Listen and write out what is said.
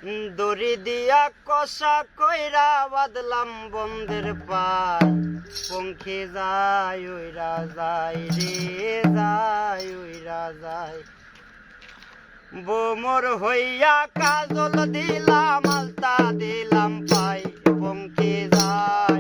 দড়ি দিয়া কষা কইরা বাদলাম বন্ধের পায় পঙ্খে যায় উইরা যায় রে যায় উইরা যায় বোমর হইয়া কাজল দিলাম আলতা দিলাম পাই পঙ্খে যায়